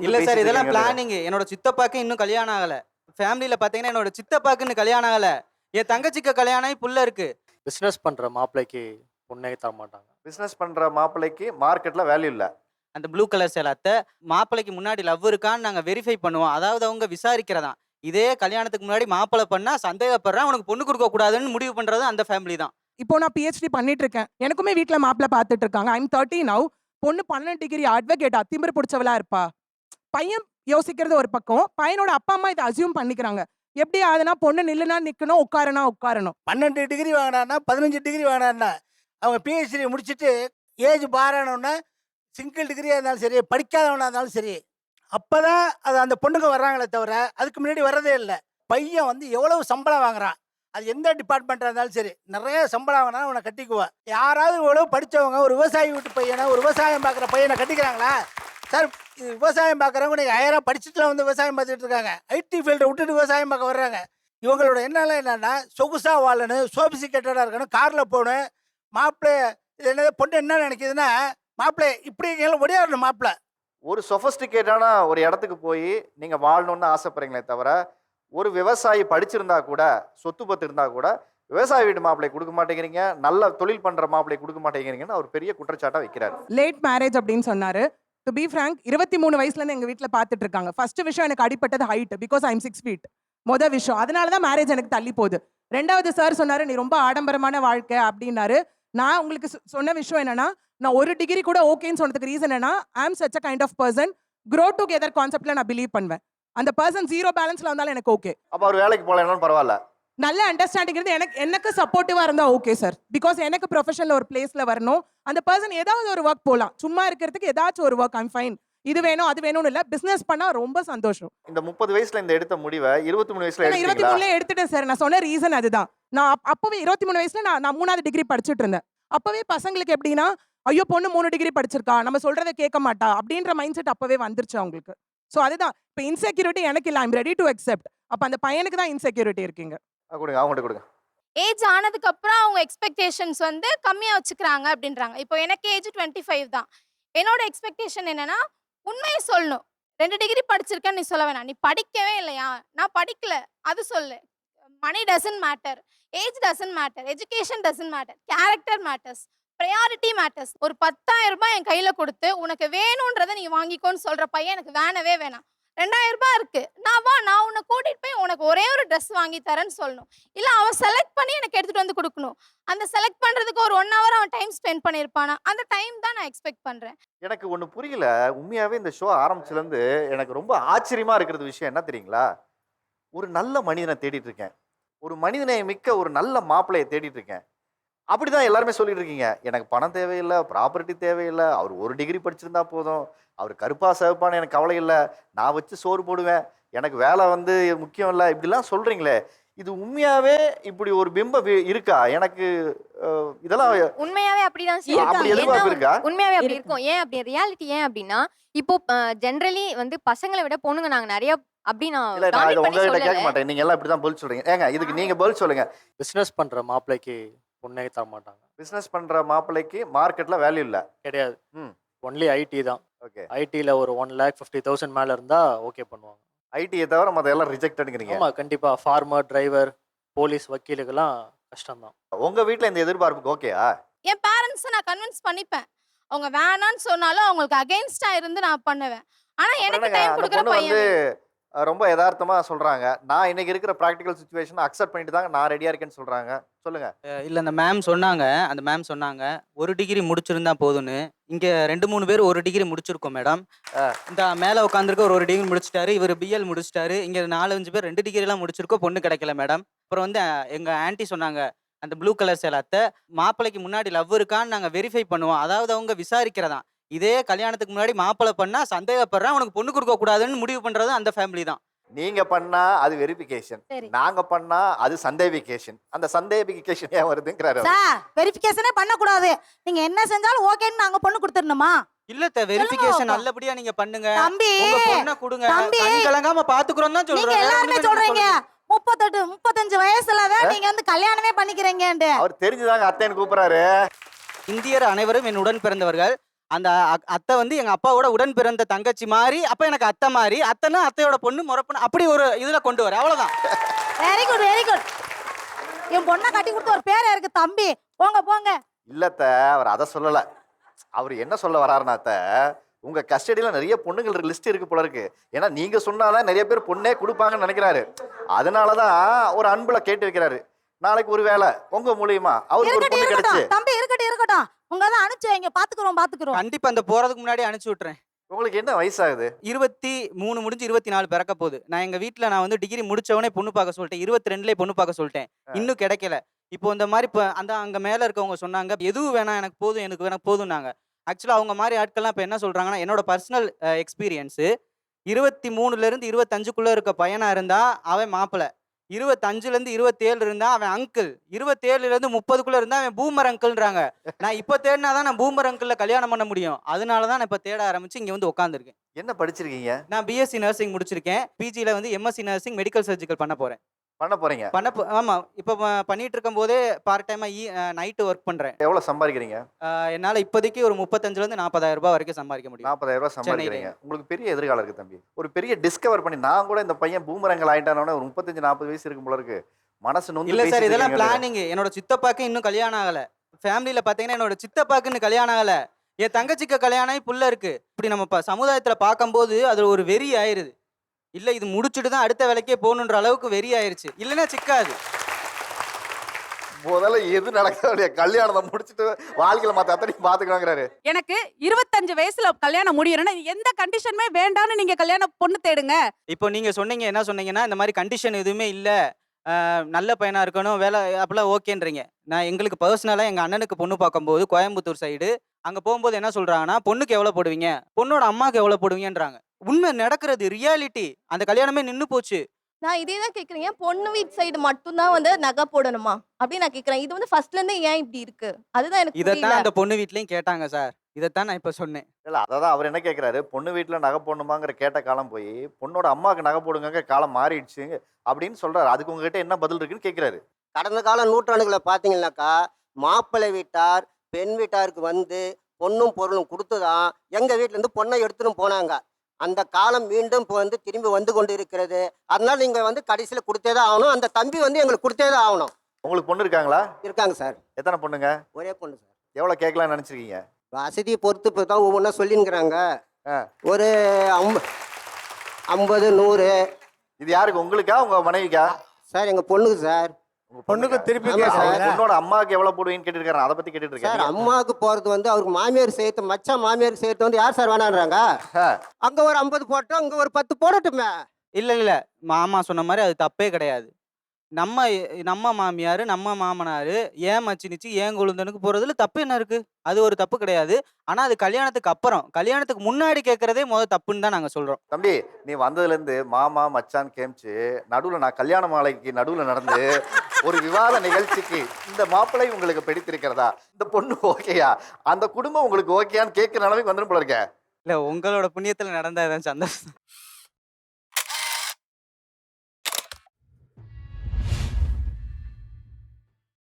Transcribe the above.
இல்ல சார், இதெல்லாம் பிளானிங். என்னோட சித்தப்பாக்கு இன்னும் கல்யாணம் ஆகல. ஃபேமிலில பாத்தீங்கன்னா என்னோட சித்தப்பாக்கு இன்னும் கல்யாணம் ஆகல. என் தங்கச்சிக்கு கல்யாணம் ஆகி புள்ள இருக்கு. பிஸ்னஸ் பண்ணுற மாப்பிள்ளைக்கு பொண்ணே தர மாட்டாங்க. பிசினஸ் பண்ற மாப்பிள்ளைக்கு மார்க்கெட்ல வேல்யூ இல்ல. அந்த ப்ளூ கலர் சேலத்த மாப்பிள்ளைக்கு முன்னாடி லவ் இருக்கான்னு நாங்க வெரிஃபை பண்ணுவோம். அதாவது அவங்க விசாரிக்கிறதாம். இதே கல்யாணத்துக்கு முன்னாடி மாப்பிள்ளை பண்ணா சந்தேகப்படுறான், உனக்கு பொண்ணு கொடுக்க கூடாதுன்னு முடிவு பண்றது அந்த ஃபேமிலி தான். இப்போ நான் பிஹெச்டி பண்ணிட்டு இருக்கேன். எனக்குமே வீட்ல மாப்பிள்ளை பார்த்துட்டு இருக்காங்க. I'm 30 now. பொண்ணு 12 டிகிரி அட்வொகேட்டா திமிரு பிடிச்சவளா இருப்பா. பையன் யோசிக்கிறது ஒரு பக்கம், பையனோட அப்பா அம்மா இதை அசியூம் பண்ணிக்கிறாங்க. எப்படி ஆகுதுன்னா பொண்ணு நில்லுனா நிக்கணும், உட்காரனா உட்காரணும். 12 டிகிரி வாங்கினான்னா 15 டிகிரி வாங்கினான்னா அவங்க பிஹெச்டி முடிச்சுட்டு ஏஜ் பாரானோன்னா சிங்கிள் டிகிரியாக இருந்தாலும் சரி, படிக்காதவனாக இருந்தாலும் சரி, அப்போ தான் அது அந்த பொண்ணுங்க வர்றாங்களே தவிர அதுக்கு முன்னாடி வர்றதே இல்லை. பையன் வந்து எவ்வளவு சம்பளம் வாங்குறான், அது எந்த டிபார்ட்மெண்ட்டாக இருந்தாலும் சரி, நிறைய சம்பளம் வாங்கினா அவனை கட்டிக்குவான். யாராவது இவ்வளவு படித்தவங்க ஒரு விவசாயி வீட்டு பையனை, ஒரு விவசாயம் பார்க்குற பையனை கட்டிக்கிறாங்களா? சார், இது விவசாயம் பார்க்குறவங்க நீங்கள் 1000 படிச்சுட்டுலாம் வந்து விவசாயம் பார்த்துட்டு இருக்காங்க. ஐடி ஃபீல்டை விட்டுட்டு விவசாயம் பார்க்க வர்றாங்க. இவங்களோட எண்ணெல்லாம் என்னன்னா சொகுசாக வாழணும், சோபிசிகேட்டடாக இருக்கணும், காரில் போகணும். மாப்பிள்ளை இது என்னது பொண்ணு என்ன நினைக்குதுன்னா, மாப்பிள்ளை இப்படி ஒடியாடணும். மாப்பிள்ளை ஒரு சொஃபஸ்டிகேட்டான ஒரு இடத்துக்கு போய் நீங்க வாழணும்னு ஆசைப்படுறீங்களே தவிர, ஒரு விவசாயி படிச்சிருந்தா கூட, சொத்து பத்து இருந்தா கூட விவசாய வீட்டு மாப்பிள்ளை கொடுக்க மாட்டேங்கிறீங்க, நல்ல தொழில் பண்ற மாப்பிள்ளை கொடுக்க மாட்டேங்கிறீங்கன்னு அவர் பெரிய குற்றச்சாட்டா வைக்கிறாரு. லேட் மேரேஜ் அப்படின்னு சொன்னாரு. டு பி ஃப்ராங்க் 23 வயசுல இருந்து எங்க வீட்ல பார்த்துட்டு இருக்காங்க. ஃபர்ஸ்ட் விஷயம் எனக்கு அடிப்பட்டது ஹைட், பிகாஸ் ஐம் 6 feet. மொதல் விஷயம், அதனால தான் மேரேஜ் எனக்கு தள்ளி போகுது. ரெண்டாவது சார் சொன்னாரு நீ ரொம்ப ஆடம்பரமான வாழ்க்கை அப்படின்னாரு. நான் உங்களுக்கு சொன்ன விஷயம் என்னன்னா, நான் ஒரு டிகிரி கூட ஓகேன்னு சொன்னதுக்கு ரீசன் என்னன்னா, I am such a kind of person, grow together கான்செப்ட்ல நான் பிலீவ் பண்ணுவேன். அந்த பர்சன் ஜீரோ பேலன்ஸ்ல வந்தாலும் எனக்கு ஓகே. அப்ப அவர் வேலைக்கு போகலன்னாலும் பரவாயில்ல. நல்ல அண்டர்ஸ்டாண்டிங் இருந்து எனக்கு சப்போர்ட்டிவா இருந்தா ஓகே சார். பிகாஸ் எனக்கு ப்ரொஃபஷனல் ஒரு பிளேஸ்ல வரணும். அந்த பர்சன் ஏதாவது ஒரு ஒர்க் போகலாம், சும்மா இருக்கிறதுக்கு ஏதாச்சும் ஒரு ஒர்க் ஐம் ஃபைன். இது வேணும் அது வேணும்னு இல்ல, பிசினஸ் பண்ணா ரொம்ப சந்தோஷம். இந்த 30 வயசுல இந்த எடுத்த முடிவை 23 வயசுல நான் 23 எடுத்துட்டேன் சார். நான் சொன்ன ரீசன் அதுதான். நான் அப்பவே 23 வயசுல நான் 3வது டிகிரி படிச்சுட்டு இருந்தேன். அப்பவே பசங்களுக்கு எப்படின்னா, ஐயோ பொண்ணு 3 டிகிரி படிச்சிருக்கா, நம்ம சொல்றதை கேட்க மாட்டா அப்படின்ற மைண்ட் செட் அப்பவே வந்துருச்சு அவங்களுக்கு. ஸோ அதுதான் இப்போ இன்செக்யூரிட்டி எனக்கு இல்லை, ஐம் ரெடி டு அக்செப்ட். அப்போ அந்த பையனுக்கு தான் இன்செக்யூரிட்டி இருக்கீங்க. கொடுங்க, அவங்ககிட்ட கொடுங்க. ஏஜ் ஆனதுக்கு அப்புறம் அவங்க எக்ஸ்பெக்டேஷன்ஸ் வந்து கம்மியா வச்சுக்கிறாங்க அப்படின்றாங்க. இப்போ எனக்கு ஏஜ் 25 தான். என்னோட எக்ஸ்பெக்டேஷன் என்னன்னா, உண்மையை சொல்லணும். 2 டிகிரி படிச்சிருக்கேன்னு நீ சொல்ல வேணாம். நீ படிக்கவே இல்லையா, நான் படிக்கல அது சொல்லு. Money doesn't matter, age doesn't matter, education doesn't matter, character matters, priority matters. ஒரு 10,000 ரூபாய் என் கையில கொடுத்து உனக்கு வேணும்ன்றதை நீ வாங்கிக்கோன்னு சொல்ற பையன் எனக்கு வேணவே வேணாம். 2000 ரூபாய் இருக்கு, நான் உன்னை கூட்டிட்டு போய் உனக்கு ஒரே ஒரு ட்ரெஸ் வாங்கி தரேன்னு சொல்லணும். இல்ல அவன் செலக்ட் பண்ணி எனக்கு எடுத்துட்டு வந்து கொடுக்கணும். அந்த செலக்ட் பண்றதுக்கு ஒரு 1 hour அவன் டைம் ஸ்பெண்ட் பண்ணிருப்பானா, அந்த டைம் தான் நான் எக்ஸ்பெக்ட் பண்றேன். எனக்கு ஒண்ணு புரியல. உண்மையாவே இந்த ஷோ ஆரம்பிச்சதுல இருந்து எனக்கு ரொம்ப ஆச்சரியமா இருக்கிறது விஷயம் என்ன தெரியுங்களா? ஒரு நல்ல மனிதனை தேடிட்டு இருக்கேன், ஒரு மனிதனை மிக்க ஒரு நல்ல மாப்பிள்ளையை தேடிட்டு இருக்கேன். அப்படிதான் எல்லாருமே சொல்லிட்டு இருக்கீங்க. எனக்கு பணம் தேவையில்லை, ப்ராப்பர்ட்டி தேவையில்லை, அவர் 1 டிகிரி படிச்சிருந்தா போதும், அவர் கருப்பா சிவப்பான்னு எனக்கு கவலை இல்லை, நான் வச்சு சோறு போடுவேன், எனக்கு வேலை வந்து முக்கியம் இல்லை, இப்படிலாம் சொல்றீங்களே, இது உண்மையாவே இப்படி ஒரு பிம்பம் இருக்கா? எனக்கு இதெல்லாம் உண்மையாவே அப்படிதான் அப்படி எதிர்பார்ப்பு இருக்கா? உண்மையாவே அப்படி இருக்கும். ஏன் அப்படி ரியாலிட்டி ஏன் அப்படின்னா, இப்போ ஜெனரலி வந்து பசங்களை விட பொண்ணுங்க நாங்க நிறைய அப்படி நான் இல்ல, நான் இதை dominate பண்ணி உங்ககிட்ட கேட்க சொல்லல. மாட்டேன். நீங்க எல்லாம் இப்படிதான் பதில் சொல்றீங்க. ஏங்க இதுக்கு நீங்க பதில் சொல்லுங்க. பிஸ்னஸ் பண்ணுற மாப்பிள்ளைக்கு பொண்ணே தர மாட்டாங்க. பிசினஸ் பண்ற மாப்பிள்ளைக்கு மார்க்கெட்ல வேல்யூ இல்ல. கிடையாது. ம். ஒன்லி ஐடி தான். ஓகே. ஐடியில் ஒரு 1,50,000 மேலே இருந்தால் ஓகே பண்ணுவாங்க. ஐடியை தவிர மத்த எல்லாம் ரிஜெக்ட்ங்கிறீங்க. ஆமாம், கண்டிப்பாக. ஃபார்மர், டிரைவர், போலீஸ், வக்கீலுக்கெல்லாம் கஷ்டம்தான். உங்க வீட்ல இந்த எதிர்பார்ப்புக்கு ஓகேயா? என் பேரண்ட்ஸை நான் கன்வின்ஸ் பண்ணிப்பேன். அவங்க வேணான்னு சொன்னாலும் அவங்களுக்கு அகைன்ஸ்டா இருந்து நான் பண்ணுவேன். ஆனா எனக்கு என்னங்க, டைம் அந்த கொடுக்குற பொண்ணு பையன் வந்து வேணும். ரொம்ப யதார்த்தமா சொல்றாங்க. நான் இன்னைக்கு இருக்கிற பிராக்டிகல் சுச்சுவேஷன் அக்செப்ட் பண்ணிட்டு தாங்க நான் ரெடியா இருக்கேன்னு சொல்றாங்க. சொல்லுங்க. இல்ல, அந்த மேம் சொன்னாங்க, அந்த மேம் சொன்னாங்க 1 டிகிரி முடிச்சிருந்தா போதும்னு. இங்க 2-3 பேர் 1 டிகிரி முடிச்சிருக்கோம் மேடம். இந்த மேல உட்காந்துருக்க ஒரு டிகிரி முடிச்சிட்டாரு, இவர் பிஎல் முடிச்சிட்டாரு. இங்க 4-5 பேர் 2 டிகிரி எல்லாம் முடிச்சிருக்கோம், பொண்ணு கிடைக்கல மேடம். அப்புறம் வந்து எங்க ஆன்ட்டி சொன்னாங்க, அந்த ப்ளூ கலர் சேலத்த மாப்பிள்ளைக்கு முன்னாடி லவ் இருக்கான்னு நாங்க வெரிஃபை பண்ணுவோம். அதாவது அவங்க விசாரிக்கிறதாம். இதே கல்யாணத்துக்கு முன்னாடி மாப்பிள்ளை பண்ணா சந்தேகப்படுறான், உனக்கு பொண்ணு கொடுக்க கூடாதுன்னு முடிவு பண்றது அந்த ஃபேமிலி தான். நீங்க பண்ணா அது வெரிஃபிகேஷன், சரி. நாங்க பண்ணா அது சந்தேகிகேஷன். அந்த சந்தேகிகேஷன் ஏன் வருதுங்கிறாரு. சார், வெரிஃபிகேஷனே பண்ணக்கூடாது. நீங்க என்ன செஞ்சாலும் ஓகேன்னு நாங்க பொண்ணு கொடுத்துடணுமா? இல்ல, வெரிஃபிகேஷன் நல்லபடியா நீங்க பண்ணுங்க. தம்பி, உங்க பொண்ணை கொடுங்க, தம்பி, கண் கலங்காம பாத்துக்கிறோம் தான் நீங்க சொல்றேன். எல்லாருமே சொல்றீங்க 38 35 வயசுலதான் நீங்க வந்து கல்யாணமே பண்ணிக்கிறீங்க. அவர் தெரிஞ்சுதாங்க அத்தைன்னு கூப்பிடுறாரு. இந்தியர் அனைவரும் என் உடன் பிறந்தவர்கள். அந்த அத்தை வந்து எங்க அப்பாவோட உடன் பிறந்த தங்கச்சி மாதிரி, அப்ப எனக்கு அத்தை மாதிரி, அத்தைன்னா அத்தையோட பொண்ணு முறப்பொண்ணு, அப்படி ஒரு இதுல கொண்டு வர அவ்வளவுதான். Very good very good. என் பொண்ணை கட்டி கொடுத்த ஒரு பேரே இருக்கு தம்பி. போங்க போங்க. இல்லத்த, அவர் அதை சொல்லல. அவர் என்ன சொல்ல வராருன்னா, அத்தை, உங்க கஸ்டடியில நிறைய பொண்ணுங்கள் லிஸ்ட் இருக்கு போல இருக்கு. ஏன்னா நீங்க சொன்னாதான் நிறைய பேர் பொண்ணே கொடுப்பாங்கன்னு நினைக்கிறாரு. அதனாலதான் ஒரு அன்புல கேட்டு வைக்கிறாரு. நாளைக்கு ஒரு வேலை உங்க மூலியமா அவருக்கு ஒரு பொண்ணு கிடைச்சு. தம்பி இருக்கட்டும். உங்க தான் அனுப்பிச்சு வைங்க. பாத்துக்கிறோம். கண்டிப்பா அந்த போறதுக்கு முன்னாடி அனுப்பிச்சு விட்டுறேன். உங்களுக்கு என்ன வயசாகுது? 23 முடிஞ்சு 24 பிறக்க போகுது. நான் எங்க வீட்டுல நான் வந்து டிகிரி முடிச்சவனே பொண்ணு பார்க்க சொல்லிட்டேன். 22லயே பொண்ணு பார்க்க சொல்லிட்டேன். இன்னும் கிடைக்கல. இப்போ இந்த மாதிரி இப்போ அந்த அங்க மேல இருக்கவங்க சொன்னாங்க, எதுவும் வேணாம் எனக்கு போதும், எனக்கு போதும்னாங்க. ஆக்சுவலா அவங்க மாதிரி ஆட்கள்லாம் இப்போ என்ன சொல்றாங்கன்னா, என்னோட பர்சனல் எக்ஸ்பீரியன்ஸு 23ல இருந்து 25க்குள்ள இருக்க பையனா இருந்தா அவன் மாப்பிள்ளை, 25ல இருந்து 27 இருந்தா அவன் அங்கிள், 27ல இருந்து 30க்குள்ள இருந்தா அவன் பூமர் அங்கிள்ன்றாங்க. நான் இப்போ தேடினாதான் நான் பூமர் அங்கிள்ல கல்யாணம் பண்ண முடியும். அதனாலதான் நான் இப்போ தேட ஆரம்பிச்சு இங்க வந்து உட்காந்துருக்கேன். என்ன படிச்சிருக்கீங்க? நான் பிஎஸ்சி நர்சிங் முடிச்சிருக்கேன். பிஜியில் வந்து எம்எஸ்சி நர்சிங் மெடிக்கல் சர்ஜிக்கல் பண்ண போறேன். பண்ண போறீங்க? ஆமாம். இப்போ பண்ணிட்டு இருக்கும் போதே பார்ட் டைமாக நைட்டு ஒர்க் பண்ணுறேன். எவ்வளவு சம்பாதிக்கிறீங்க? என்னால் இப்போதைக்கு ஒரு 35,000 40,000 ரூபாய் வரைக்கும் சம்பாதிக்க முடியும். 40,000 சம்பாதிக்கிறீங்க. உங்களுக்கு பெரிய எதிர்காலம் இருக்கு தம்பி. ஒரு பெரிய டிஸ்கவர் பண்ணி, நான் கூட இந்த பையன் பூமரங்கள் ஆயிட்டானோட ஒரு 35-40 வயசு இருக்கும் போல இருக்கு. மனசு நொந்து இல்லை சார், பேசிட்டு இதெல்லாம் இருக்கீங்க. பிளானிங். என்னோட சித்தப்பாக்கு இன்னும் கல்யாணம் ஆகலை. ஃபேமிலியில் பார்த்தீங்கன்னா என்னோட சித்தப்பாக்கு இன்னும் கல்யாணம் ஆகலை. என் தங்கச்சிக்கு கல்யாணம் ஆகி புள்ள இருக்கு. இப்படி நம்ம சமுதாயத்தில் பார்க்கும்போது அது ஒரு வெறி ஆயிருது. இல்லை இது முடிச்சுட்டு தான் அடுத்த வேலைக்கே போகணுன்ற அளவுக்கு வெறி ஆயிருச்சு. இல்லைன்னா சிக்காது. முதல்ல எது நடக்குது, கல்யாணத்தை முடிச்சுட்டு வாழ்க்கையில மத்த அத்தனையும் பாத்துக்கலாங்கிறாரு. எனக்கு 25 வயசுல கல்யாணம் முடியணும்னா எந்த கண்டிஷனுமே வேண்டாம்னு நீங்க கல்யாணம் பொண்ணு தேடுங்க. இப்போ நீங்க சொன்னீங்க, என்ன சொன்னீங்கன்னா, இந்த மாதிரி கண்டிஷன் எதுவுமே இல்லை, நல்ல பையனா இருக்கணும், வேலை அப்படிலாம் ஓகேன்றீங்க. நான் எங்களுக்கு பர்சனலாக எங்கள் அண்ணனுக்கு பொண்ணு பார்க்கும்போது கோயம்புத்தூர் சைடு அங்கே போகும்போது என்ன சொல்கிறாங்கன்னா, பொண்ணுக்கு எவ்வளோ போடுவீங்க, பொண்ணோட அம்மாவுக்கு எவ்வளோ போடுவீங்கன்றாங்க. உண்மை நடக்கிறது, ரியாலிட்டி. அந்த கல்யாணமே நின்று போச்சு. நான் இதே தான் கேட்குறேன். பொண்ணு வீட்டு சைடு மட்டும்தான் வந்து நகை போடணுமா அப்படின்னு நான் கேட்குறேன். இது வந்து ஃபர்ஸ்ட்ல இருந்தே ஏன் இப்படி இருக்கு, அதுதான் எனக்கு இதைத்தான் புரியல. அந்த பொண்ணு வீட்லையும் கேட்டாங்க சார். இதைத்தான் நான் இப்போ சொன்னேன். இல்ல, அதான் அவர் என்ன கேட்கிறாரு, பொண்ணு வீட்டுல நகை போடணுமாங்கிற கேட்ட காலம் போய் பொண்ணோட அம்மாவுக்கு நகை போடுங்க காலம் மாறிடுச்சு அப்படின்னு சொல்றாரு. அதுக்கு உங்ககிட்ட என்ன பதில் இருக்குன்னு கேட்கிறாரு. கடந்த கால நூற்றாண்டுகளை பார்த்தீங்கன்னாக்கா, மாப்பிள்ளை வீட்டார் பெண் வீட்டாருக்கு வந்து பொண்ணும் பொருளும் கொடுத்துதான் எங்க வீட்டுல இருந்து பொண்ணை எடுத்துன்னு போனாங்க. அந்த காலம் மீண்டும் இப்போ வந்து திரும்பி வந்து கொண்டு இருக்கிறது. அதனால நீங்க வந்து கடைசியில் கொடுத்தே தான் ஆகணும். அந்த தம்பி வந்து எங்களுக்கு கொடுத்தே தான் ஆகணும். உங்களுக்கு பொண்ணு இருக்காங்களா? இருக்காங்க சார். எத்தனை பொண்ணுங்க? ஒரே பொண்ணு சார். எவ்வளவு கேட்கலாம்னு நினைச்சிருக்கீங்க? வசதியை பொறுத்து இப்போ தான் ஒவ்வொன்றா சொல்லிங்கிறாங்க. ஒரு 50 100. இது யாருக்கு, உங்களுக்கா உங்க மனைவிக்கா? சார் எங்க பொண்ணுக்கு சார். பொண்ணுக்கு திருப்பி ஆமா சார். கேட்கறீங்களா? பொண்ணோட அம்மாவுக்கு எவ்வளவு போடுவீங்கன்னு கேட்டுருக்காரு. அதை பத்தி கேட்டுட்டு சார் இருக்கேன். அம்மாவுக்கு போறது வந்து அவருக்கு மாமியார் சேர்த்து, மச்சான் மாமியார் சேர்த்து வந்து யார் சார் வேணான்றாங்க? அங்க ஒரு 50 போட்டோம், அங்க ஒரு 10 போடட்டுமே. இல்லை மாமா சொன்ன மாதிரி அது தப்பே கிடையாது. நம்ம மாமியார், நம்ம மாமனார், ஏன் மச்சினிச்சு, ஏன் கொழுந்தனுக்கு போகிறதுல தப்பு என்ன இருக்குது? அது ஒரு தப்பு கிடையாது. ஆனால் அது கல்யாணத்துக்கு அப்புறம், கல்யாணத்துக்கு முன்னாடி கேட்குறதே தப்புன்னு தான் நாங்கள் சொல்கிறோம். தம்பி, நீ வந்ததுலேருந்து மாமா மச்சான் கேமிச்சு நடுவில் நான் கல்யாண மாலைக்கு நடுவில் நடந்து ஒரு விவாத நிகழ்ச்சிக்கு இந்த மாப்பிள்ளை உங்களுக்கு பிடித்திருக்கிறதா, இந்த பொண்ணு ஓகேயா, அந்த குடும்பம் உங்களுக்கு ஓகேயான்னு கேட்குற நிலைமைக்கு வந்துடும் போல இருக்க. இல்லை, உங்களோட புண்ணியத்தில் நடந்ததான் சந்தோஷம்.